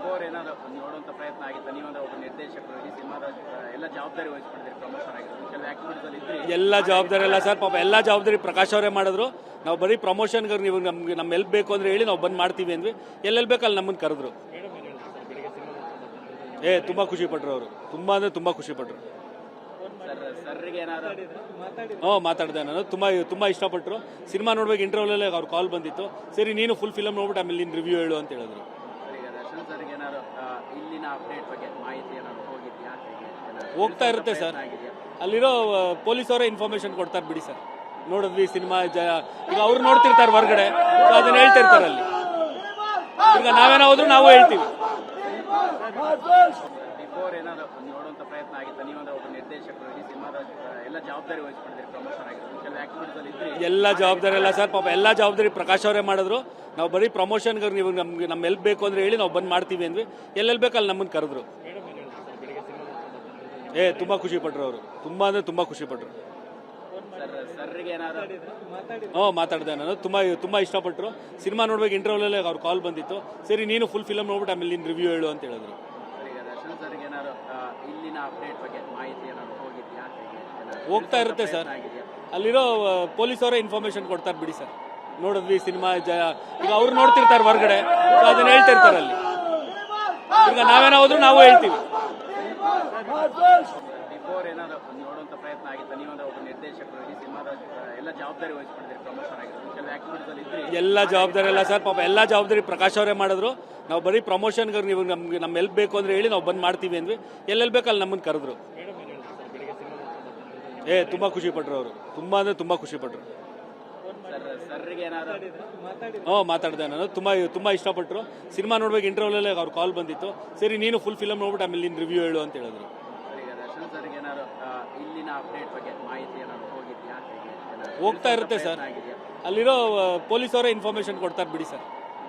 Before ಏನಾದ್ರು ನೋಡುವಂತ ಪ್ರಯತ್ನ ಆಗಿತ್ತು? ನೀವಂದ್ರೆ ಒಬ್ಬ ನಿರ್ದೇಶಕರು, ಈ ಸಿನಿಮಾದ ಎಲ್ಲ ಜವಾಬ್ದಾರಿ ವಹಿಸ್ಕೊಂಡಿದ್ದೀರಿ, ಪ್ರಮೋಷನ್ ಆಗಿರೋದು ಕೆಲವು ಆಕ್ಟಿವಿಟೀಸ್ ಅಲ್ಲಿ ಇದ್ರಿ. ಎಲ್ಲ ಜವಾಬ್ದಾರಿ ಎಲ್ಲ ಸರ್, ಪಾಪ ಎಲ್ಲ ಜವಾಬ್ದಾರಿ ಪ್ರಕಾಶ್ ಅವರೇ ಮಾಡಿದ್ರು. ನಾವು ಬರೀ ಪ್ರಮೋಷನ್ಗೆ ನೀವು ನಮ್ಗೆ ನಮ್ಮ ಎಲ್ಲಿ ಬೇಕು ಅಂದ್ರೆ ಹೇಳಿ ನಾವು ಬಂದು ಮಾಡ್ತೀವಿ ಅಂದ್ವಿ. ಎಲ್ಲೆಲ್ಲಿ ಬೇಕು ಅಲ್ಲಿ ನಮ್ಮನ್ನು ಕರೆದ್ರು. ತುಂಬ ಖುಷಿ ಪಟ್ರು ಅವರು, ತುಂಬ ಅಂದರೆ ತುಂಬ ಖುಷಿ ಪಟ್ರು. ಸರ್ರಿಗೆ ಏನಾದ್ರು ಮಾತಾಡಿದೆ ನಾನು. ತುಂಬ ಇಷ್ಟಪಟ್ಟರು. ಸಿನಿಮಾ ನೋಡ್ಬೇಕು ಇಂಟರ್ವ್ಯೂಲಲ್ಲೇ ಅವ್ರ ಕಾಲ್ ಬಂದಿತ್ತು. ಸರಿ ನೀನು ಫುಲ್ ಫಿಲಮ್ ನೋಡ್ಬಿಟ್ಟು ಆಮೇಲೆ ನೀನು ರಿವ್ಯೂ ಹೇಳು ಅಂತ ಹೇಳಿದ್ರು. ಈಗ ದರ್ಶನ್ ಸರ್ಗೆ ಏನಾದ್ರು ಇಲ್ಲಿನ ಅಪ್ಡೇಟ್ ಬಗ್ಗೆ ಮಾಹಿತಿ ಏನಾದ್ರು ಹೋಗಿದ್ಯಾ? ಹೋಗ್ತಾ ಇರುತ್ತೆ ಸರ್, ಅಲ್ಲಿರೋ ಪೊಲೀಸ್ ಅವರೇ ಇನ್ಫಾರ್ಮೇಶನ್ ಕೊಡ್ತಾರೆ ಬಿಡಿ ಸರ್. ನೋಡಿದ್ವಿ ಸಿನಿಮಾ ಈಗ ಅವ್ರು ನೋಡ್ತಿರ್ತಾರೆ ಹೊರಗಡೆ, ಅದನ್ನ ಹೇಳ್ತಿರ್ತಾರೆ ಅಲ್ಲಿ. ಈಗ ನಾವೇನೋ ಹೋದ್ರು ನಾವು ಹೇಳ್ತೀವಿ. ಬಿಫೋರ್ ಏನಾದ್ರು ನೋಡುವಂತ ಪ್ರಯತ್ನ ಆಗಿತ್ತು? ನೀವಂದ್ರೆ ಒಬ್ಬ ನಿರ್ದೇಶಕರು, ಈ ಸಿನಿಮಾದ ಎಲ್ಲ ಜವಾಬ್ದಾರಿ ವಹಿಸ್ಕೊಂಡಿದ್ದೀರಿ, ಪ್ರಮೋಷನ್ ಆಗಿರೋದು ಕೆಲವು ಆಕ್ಟಿವಿಟೀಸ್ ಅಲ್ಲಿ ಇದ್ರಿ. ಎಲ್ಲ ಜವಾಬ್ದಾರಿ ಎಲ್ಲ ಸರ್, ಪಾಪ ಎಲ್ಲ ಜವಾಬ್ದಾರಿ ಪ್ರಕಾಶ್ ಅವರೇ ಮಾಡಿದ್ರು. ನಾವು ಬರೀ ಪ್ರಮೋಷನ್ಗೆ ನೀವು ನಮ್ಗೆ ನಮ್ಮ ಎಲ್ಲಿ ಬೇಕು ಅಂದ್ರೆ ಹೇಳಿ ನಾವು ಬಂದು ಮಾಡ್ತೀವಿ ಅಂದ್ವಿ. ಎಲ್ಲೆಲ್ಲಿ ಬೇಕು ಅಲ್ಲಿ ನಮ್ಮನ್ನು ಕರೆದ್ರು. ತುಂಬ ಖುಷಿ ಪಟ್ರು ಅವರು, ತುಂಬ ಅಂದರೆ ತುಂಬ ಖುಷಿ ಪಟ್ರು. ಸರ್ರಿಗೆ ಏನಾದ್ರು ಮಾತಾಡಿದೆ ನಾನು. ತುಂಬ ಇಷ್ಟಪಟ್ಟರು. ಸಿನಿಮಾ ನೋಡ್ಬೇಕು ಇಂಟರ್ವ್ಯೂಲಲ್ಲೇ ಅವ್ರ ಕಾಲ್ ಬಂದಿತ್ತು. ಸರಿ ನೀನು ಫುಲ್ ಫಿಲಮ್ ನೋಡ್ಬಿಟ್ಟು ಆಮೇಲೆ ನೀನು ರಿವ್ಯೂ ಹೇಳು ಅಂತ ಹೇಳಿದ್ರು. ಈಗ ದರ್ಶನ್ ಸರ್ಗೆ ಏನಾದ್ರು ಇಲ್ಲಿನ ಅಪ್ಡೇಟ್ ಬಗ್ಗೆ ಮಾಹಿತಿ ಏನಾದ್ರು ಹೋಗಿದ್ಯಾ? ಹೋಗ್ತಾ ಇರುತ್ತೆ ಸರ್, ಅಲ್ಲಿರೋ ಪೊಲೀಸ್ ಅವರೇ ಇನ್ಫಾರ್ಮೇಶನ್ ಕೊಡ್ತಾರೆ ಬಿಡಿ ಸರ್. ನೋಡಿದ್ವಿ ಸಿನಿಮಾ ಈಗ ಅವ್ರು ನೋಡ್ತಿರ್ತಾರೆ ಹೊರಗಡೆ, ಅದನ್ನ ಹೇಳ್ತಿರ್ತಾರೆ ಅಲ್ಲಿ. ಈಗ ನಾವೇನೋ ಹೋದ್ರು ನಾವು ಹೇಳ್ತೀವಿ. ಬಿಫೋರ್ ಏನಾದ್ರು ನೋಡುವಂತ ಪ್ರಯತ್ನ ಆಗಿತ್ತು? ನೀವಂದ್ರೆ ಒಬ್ಬ ನಿರ್ದೇಶಕರು, ಈ ಸಿನಿಮಾದ ಎಲ್ಲ ಜವಾಬ್ದಾರಿ ವಹಿಸ್ಕೊಂಡಿದ್ದೀರಿ, ಪ್ರಮೋಷನ್ ಆಗಿರೋದು ಕೆಲವು ಆಕ್ಟಿವಿಟೀಸ್ ಅಲ್ಲಿ ಇದ್ರಿ. ಎಲ್ಲ ಜವಾಬ್ದಾರಿ ಎಲ್ಲ ಸರ್, ಪಾಪ ಎಲ್ಲ ಜವಾಬ್ದಾರಿ ಪ್ರಕಾಶ್ ಅವರೇ ಮಾಡಿದ್ರು. ನಾವು ಬರೀ ಪ್ರಮೋಷನ್ಗೆ ನೀವು ನಮ್ಗೆ ನಮ್ಮ ಎಲ್ಲಿ ಬೇಕು ಅಂದ್ರೆ ಹೇಳಿ ನಾವು ಬಂದು ಮಾಡ್ತೀವಿ ಅಂದ್ವಿ. ಎಲ್ಲೆಲ್ಲಿ ಬೇಕು ಅಲ್ಲಿ ನಮ್ಮನ್ನು ಕರೆದ್ರು. ತುಂಬ ಖುಷಿ ಪಟ್ರು ಅವರು, ತುಂಬ ಅಂದರೆ ತುಂಬ ಖುಷಿ ಪಟ್ರು. ಸರ್ರಿಗೆ ಏನಾದ್ರು ಮಾತಾಡಿದೆ ನಾನು. ತುಂಬ ಇಷ್ಟಪಟ್ಟರು. ಸಿನಿಮಾ ನೋಡ್ಬೇಕು ಇಂಟರ್ವ್ಯೂಲಲ್ಲೇ ಅವ್ರ ಕಾಲ್ ಬಂದಿತ್ತು. ಸರಿ ನೀನು ಫುಲ್ ಫಿಲಮ್ ನೋಡ್ಬಿಟ್ಟು ಆಮೇಲೆ ನೀನು ರಿವ್ಯೂ ಹೇಳು ಅಂತ ಹೇಳಿದ್ರು. ಈಗ ದರ್ಶನ್ ಸರ್ಗೆ ಏನಾದ್ರು ಇಲ್ಲಿನ ಅಪ್ಡೇಟ್ ಬಗ್ಗೆ ಮಾಹಿತಿ ಏನಾದ್ರು ಹೋಗಿದ್ಯಾ? ಹೋಗ್ತಾ ಇರುತ್ತೆ ಸರ್, ಅಲ್ಲಿರೋ ಪೊಲೀಸ್ ಅವರೇ ಇನ್ಫಾರ್ಮೇಶನ್ ಕೊಡ್ತಾರೆ ಬಿಡಿ ಸರ್.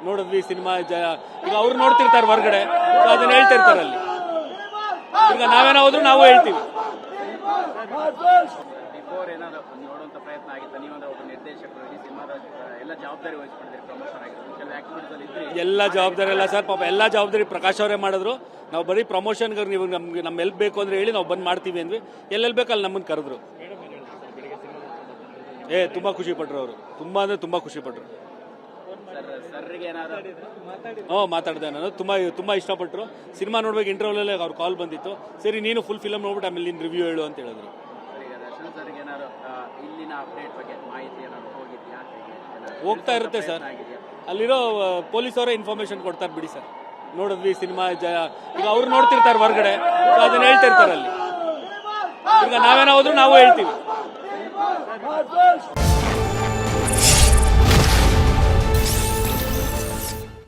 ನೋಡಿದ್ವಿ ಸಿನಿಮಾ ಈಗ ಅವ್ರು ನೋಡ್ತಿರ್ತಾರೆ ಹೊರಗಡೆ, ಅದನ್ನ ಹೇಳ್ತಿರ್ತಾರೆ ಅಲ್ಲಿ. ಈಗ ನಾವೇನೋ ಹೋದ್ರು ನಾವು ಹೇಳ್ತೀವಿ. ಬಿಫೋರ್ ಏನಾದ್ರು ನೋಡುವಂತ ಪ್ರಯತ್ನ ಆಗಿತ್ತು? ನೀವಂದ್ರೆ ಒಬ್ಬ ನಿರ್ದೇಶಕರು, ಈ ಸಿನಿಮಾದ ಎಲ್ಲ ಜವಾಬ್ದಾರಿ ವಹಿಸ್ಕೊಂಡಿದ್ದೀರಿ, ಪ್ರಮೋಷನ್ ಆಗಿರೋದು ಕೆಲವು ಆಕ್ಟಿವಿಟೀಸ್ ಅಲ್ಲಿ ಇದ್ರಿ. ಎಲ್ಲ ಜವಾಬ್ದಾರಿ ಎಲ್ಲ ಸರ್, ಪಾಪ ಎಲ್ಲ ಜವಾಬ್ದಾರಿ ಪ್ರಕಾಶ್ ಅವರೇ ಮಾಡಿದ್ರು. ನಾವು ಬರೀ ಪ್ರಮೋಷನ್ಗೆ ನೀವು ನಮ್ಗೆ ನಮ್ಮ ಎಲ್ಲಿ ಬೇಕು ಅಂದ್ರೆ ಹೇಳಿ ನಾವು ಬಂದು ಮಾಡ್ತೀವಿ ಅಂದ್ವಿ. ಎಲ್ಲೆಲ್ಲಿ ಬೇಕು ಅಲ್ಲಿ ನಮ್ಮನ್ನು ಕರೆದ್ರು. ತುಂಬ ಖುಷಿ ಪಟ್ರು ಅವರು, ತುಂಬ ಅಂದರೆ ತುಂಬ ಖುಷಿ ಪಟ್ರು. ಸರ್ರಿಗೆ ಏನಾದ್ರು ಮಾತಾಡಿದೆ ನಾನು. ತುಂಬ ಇಷ್ಟಪಟ್ಟರು. ಸಿನಿಮಾ ನೋಡ್ಬೇಕು ಇಂಟರ್ವ್ಯೂಲಲ್ಲೇ ಅವ್ರ ಕಾಲ್ ಬಂದಿತ್ತು. ಸರಿ ನೀನು ಫುಲ್ ಫಿಲಮ್ ನೋಡ್ಬಿಟ್ಟು ಆಮೇಲೆ ನೀನು ರಿವ್ಯೂ ಹೇಳು ಅಂತ ಹೇಳಿದ್ರು. ಈಗ ದರ್ಶನ್ ಸರ್ಗೆ ಏನಾದ್ರು ಇಲ್ಲಿನ ಅಪ್ಡೇಟ್ ಬಗ್ಗೆ ಮಾಹಿತಿ ಏನಾದ್ರು ಹೋಗಿದ್ಯಾ? ಹೋಗ್ತಾ ಇರುತ್ತೆ ಸರ್, ಅಲ್ಲಿರೋ ಪೊಲೀಸ್ ಅವರೇ ಇನ್ಫಾರ್ಮೇಶನ್ ಕೊಡ್ತಾರೆ ಬಿಡಿ ಸರ್. ನೋಡಿದ್ವಿ ಸಿನಿಮಾ ಈಗ ಅವ್ರು ನೋಡ್ತಿರ್ತಾರೆ ಹೊರಗಡೆ, ಅದನ್ನ ಹೇಳ್ತಿರ್ತಾರೆ ಅಲ್ಲಿ. ಈಗ ನಾವೇನೋ ಹೋದ್ರು ನಾವು ಹೇಳ್ತೀವಿ.